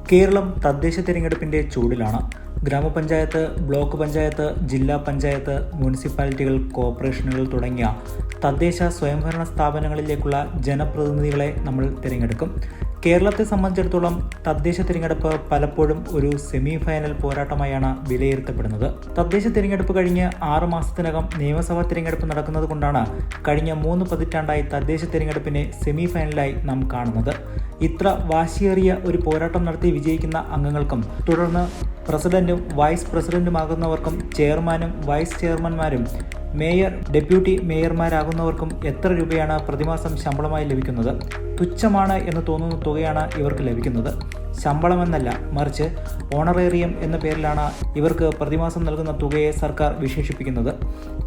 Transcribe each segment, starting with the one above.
കേരളം തദ്ദേശ തിരഞ്ഞെടുപ്പിന്റെ ചൂടിലാണ്. ഗ്രാമപഞ്ചായത്ത്, ബ്ലോക്ക് പഞ്ചായത്ത്, ജില്ലാ പഞ്ചായത്ത്, മുനിസിപ്പാലിറ്റികൾ, കോർപ്പറേഷനുകൾ തുടങ്ങിയ തദ്ദേശ സ്വയംഭരണ സ്ഥാപനങ്ങളിലേക്കുള്ള ജനപ്രതിനിധികളെ നമ്മൾ തിരഞ്ഞെടുക്കും. കേരളത്തെ സംബന്ധിച്ചിടത്തോളം തദ്ദേശ തിരഞ്ഞെടുപ്പ് പലപ്പോഴും ഒരു സെമി ഫൈനൽ പോരാട്ടമായാണ് വിലയിരുത്തപ്പെടുന്നത്. തദ്ദേശ തിരഞ്ഞെടുപ്പ് കഴിഞ്ഞ് 6 മാസത്തിനകം നിയമസഭാ തിരഞ്ഞെടുപ്പ് നടക്കുന്നത് കൊണ്ടാണ് കഴിഞ്ഞ 3 പതിറ്റാണ്ടായി തദ്ദേശ തിരഞ്ഞെടുപ്പിനെ സെമി ഫൈനലായി നാം കാണുന്നത്. ഇത്ര വാശിയേറിയ ഒരു പോരാട്ടം നടത്തി വിജയിക്കുന്ന അംഗങ്ങൾക്കും തുടർന്ന് പ്രസിഡന്റും വൈസ് പ്രസിഡന്റുമാകുന്നവർക്കും ചെയർമാനും വൈസ് ചെയർമാൻമാരും മേയർ, ഡെപ്യൂട്ടി മേയർമാരാകുന്നവർക്കും എത്ര രൂപയാണ് പ്രതിമാസം ശമ്പളമായി ലഭിക്കുന്നത്? തുച്ഛമാണ് എന്ന് തോന്നുന്ന തുകയാണ് ഇവർക്ക് ലഭിക്കുന്നത്. ശമ്പളമെന്നല്ല, മറിച്ച് ഓണറേറിയം എന്ന പേരിലാണ് ഇവർക്ക് പ്രതിമാസം നൽകുന്ന തുകയെ സർക്കാർ വിശേഷിപ്പിക്കുന്നത്.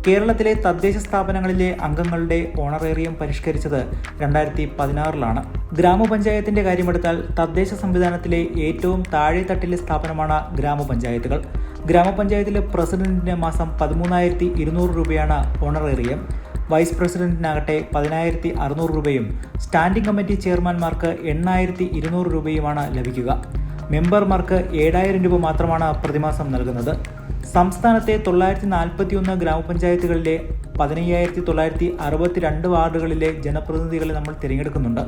കേരളത്തിലെ തദ്ദേശ സ്ഥാപനങ്ങളിലെ അംഗങ്ങളുടെ ഓണറേറിയം പരിഷ്കരിച്ചത് 2016 ഗ്രാമപഞ്ചായത്തിന്റെ കാര്യമെടുത്താൽ തദ്ദേശ സംവിധാനത്തിലെ ഏറ്റവും താഴെത്തട്ടിലെ സ്ഥാപനമാണ് ഗ്രാമപഞ്ചായത്തുകൾ. ഗ്രാമപഞ്ചായത്തിലെ പ്രസിഡന്റിന് മാസം 13,200 രൂപയാണ് ഓണറേറിയം. വൈസ് പ്രസിഡന്റിനാകട്ടെ 10,600 രൂപയും സ്റ്റാൻഡിംഗ് കമ്മിറ്റി ചെയർമാൻമാർക്ക് 8,200 രൂപയുമാണ് ലഭിക്കുക. മെമ്പർമാർക്ക് 7,000 രൂപ മാത്രമാണ് പ്രതിമാസം നൽകുന്നത്. സംസ്ഥാനത്തെ 941 ഗ്രാമപഞ്ചായത്തുകളിലെ 15,962 വാർഡുകളിലെ ജനപ്രതിനിധികളെ നമ്മൾ തിരഞ്ഞെടുക്കുന്നുണ്ട്.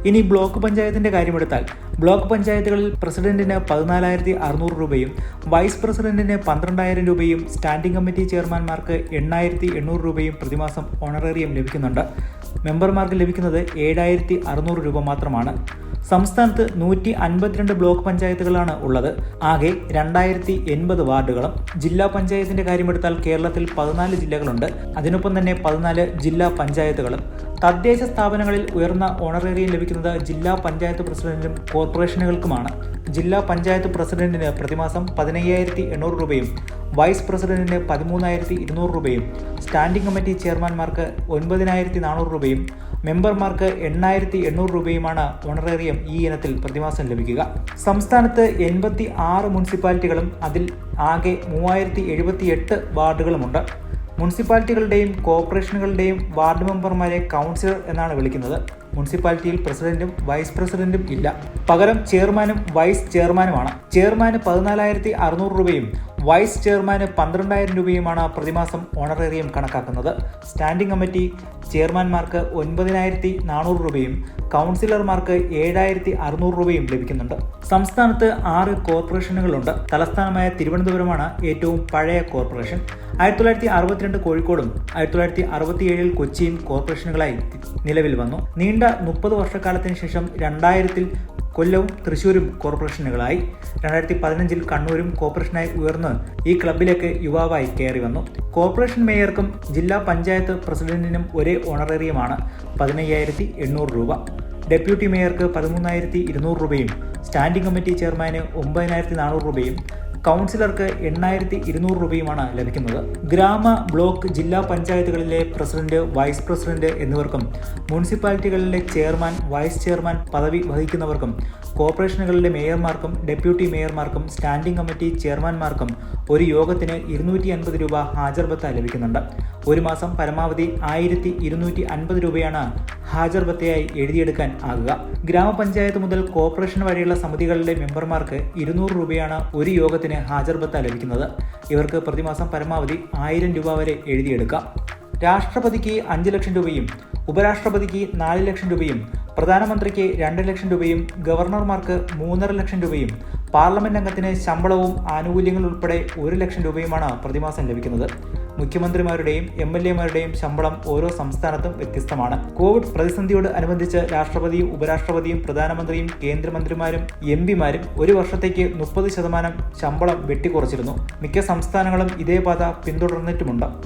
ഇനി ബ്ലോക്ക് പഞ്ചായത്തിന്റെ കാര്യമെടുത്താൽ ബ്ലോക്ക് പഞ്ചായത്തുകളിൽ പ്രസിഡന്റിന് 14,600 രൂപയും വൈസ് പ്രസിഡന്റിന് 12,000 രൂപയും സ്റ്റാൻഡിംഗ് കമ്മിറ്റി ചെയർമാൻമാർക്ക് 8,800 രൂപയും പ്രതിമാസം ഓണറേറിയം ലഭിക്കുന്നുണ്ട്. മെമ്പർമാർക്ക് ലഭിക്കുന്നത് 7,600 രൂപ മാത്രമാണ്. സംസ്ഥാനത്ത് 152 ബ്ലോക്ക് പഞ്ചായത്തുകളാണ് ഉള്ളത്. ആകെ 2,080 വാർഡുകളും. ജില്ലാ പഞ്ചായത്തിന്റെ കാര്യമെടുത്താൽ കേരളത്തിൽ 14 ജില്ലകളുണ്ട്. അതിനൊപ്പം തന്നെ 14 ജില്ലാ പഞ്ചായത്തുകളും. തദ്ദേശ സ്ഥാപനങ്ങളിൽ ഉയർന്ന ഓണറേറിയം ലഭിക്കുന്നത് ജില്ലാ പഞ്ചായത്ത് പ്രസിഡന്റിനും കോർപ്പറേഷനുകൾക്കുമാണ്. ജില്ലാ പഞ്ചായത്ത് പ്രസിഡന്റിന് പ്രതിമാസം 15,800 രൂപയും വൈസ് പ്രസിഡന്റിന് 13,200 രൂപയും സ്റ്റാൻഡിംഗ് കമ്മിറ്റി ചെയർമാൻമാർക്ക് 9,400 രൂപയും മെമ്പർമാർക്ക് 8,800 രൂപയുമാണ് ഓണറേറിയം ഈ ഇനത്തിൽ പ്രതിമാസം ലഭിക്കുക. സംസ്ഥാനത്ത് 86 മുനിസിപ്പാലിറ്റികളും അതിൽ ആകെ 3,078 വാർഡുകളുമുണ്ട്. മുനിസിപ്പാലിറ്റികളുടെയും കോർപ്പറേഷനുകളുടെയും വാർഡ് മെമ്പർമാരെ കൗൺസിലർ എന്നാണ് വിളിക്കുന്നത്. മുനിസിപ്പാലിറ്റിയിൽ പ്രസിഡന്റും വൈസ് പ്രസിഡന്റും ഇല്ല. പകരം ചെയർമാനും വൈസ് ചെയർമാനുമാണ്. ചെയർമാന് 14,600 രൂപയും വൈസ് ചെയർമാന് 12,000 രൂപയുമാണ് പ്രതിമാസം ഓണറേറിയം കണക്കാക്കുന്നത്. സ്റ്റാൻഡിംഗ് കമ്മിറ്റി ചെയർമാൻമാർക്ക് 9,400 രൂപയും കൗൺസിലർമാർക്ക് 7,600 രൂപയും ലഭിക്കുന്നുണ്ട്. സംസ്ഥാനത്ത് 6 കോർപ്പറേഷനുകളുണ്ട്. തലസ്ഥാനമായ തിരുവനന്തപുരമാണ് ഏറ്റവും പഴയ കോർപ്പറേഷൻ. 1962 കോഴിക്കോടും 1967 കൊച്ചിയും കോർപ്പറേഷനുകളായി നിലവിൽ വന്നു. നീണ്ട 30 വർഷക്കാലത്തിന് ശേഷം 2000 കൊല്ലവും തൃശ്ശൂരും കോർപ്പറേഷനുകളായി. 2015 കണ്ണൂരും കോർപ്പറേഷനായി ഉയർന്ന് ഈ ക്ലബിലേക്ക് യുവാവായി കയറി വന്നു. കോർപ്പറേഷൻ മേയർക്കും ജില്ലാ പഞ്ചായത്ത് പ്രസിഡന്റിനും ഒരേ ഓണറേറിയമാണ് 15,800 രൂപ. ഡെപ്യൂട്ടി മേയർക്ക് 13,200 രൂപയും സ്റ്റാൻഡിംഗ് കമ്മിറ്റി ചെയർമാന് 9,400 രൂപയും കൗൺസിലർക്ക് 8,200 രൂപയുമാണ് ലഭിക്കുന്നത്. ഗ്രാമ, ബ്ലോക്ക്, ജില്ലാ പഞ്ചായത്തുകളിലെ പ്രസിഡന്റ്, വൈസ് പ്രസിഡന്റ് എന്നിവർക്കും മുനിസിപ്പാലിറ്റികളിലെ ചെയർമാൻ, വൈസ് ചെയർമാൻ പദവി വഹിക്കുന്നവർക്കും കോർപ്പറേഷനുകളിലെ മേയർമാർക്കും ഡെപ്യൂട്ടി മേയർമാർക്കും സ്റ്റാൻഡിംഗ് കമ്മിറ്റി ചെയർമാൻമാർക്കും ഒരു യോഗത്തിന് 250 രൂപ ഹാജർ ഭത്ത ലഭിക്കുന്നുണ്ട്. ഒരു മാസം പരമാവധി 1,250 രൂപയാണ് ഹാജർ ഭത്തയായി എഴുതിയെടുക്കാൻ ആകുക. ഗ്രാമപഞ്ചായത്ത് മുതൽ കോർപ്പറേഷൻ വരെയുള്ള സമിതികളിലെ മെമ്പർമാർക്ക് 200 രൂപയാണ് ഒരു യോഗത്തിന് ഹാജർ ഭത്ത ലഭിക്കുന്നത്. ഇവർക്ക് പ്രതിമാസം പരമാവധി 1,000 രൂപ വരെ എഴുതിയെടുക്കാം. രാഷ്ട്രപതിക്ക് 5 ലക്ഷം രൂപയും ഉപരാഷ്ട്രപതിക്ക് 4 ലക്ഷം രൂപയും പ്രധാനമന്ത്രിക്ക് 2 ലക്ഷം രൂപയും ഗവർണർമാർക്ക് 3.5 ലക്ഷം രൂപയും പാർലമെന്റ് അംഗത്തിന് ശമ്പളവും ആനുകൂല്യങ്ങൾ ഉൾപ്പെടെ 1 ലക്ഷം രൂപയുമാണ് പ്രതിമാസം ലഭിക്കുന്നത്. മുഖ്യമന്ത്രിമാരുടെയും MLA-മാരുടെയും ശമ്പളം ഓരോ സംസ്ഥാനത്തും വ്യത്യസ്തമാണ്. കോവിഡ് പ്രതിസന്ധിയോട് അനുബന്ധിച്ച് രാഷ്ട്രപതിയും ഉപരാഷ്ട്രപതിയും പ്രധാനമന്ത്രിയും കേന്ദ്രമന്ത്രിമാരും MP-മാരും ഒരു വർഷത്തേക്ക് 30% ശമ്പളം വെട്ടിക്കുറച്ചിരുന്നു. മിക്ക സംസ്ഥാനങ്ങളും ഇതേ പാത പിന്തുടർന്നിട്ടുമുണ്ട്.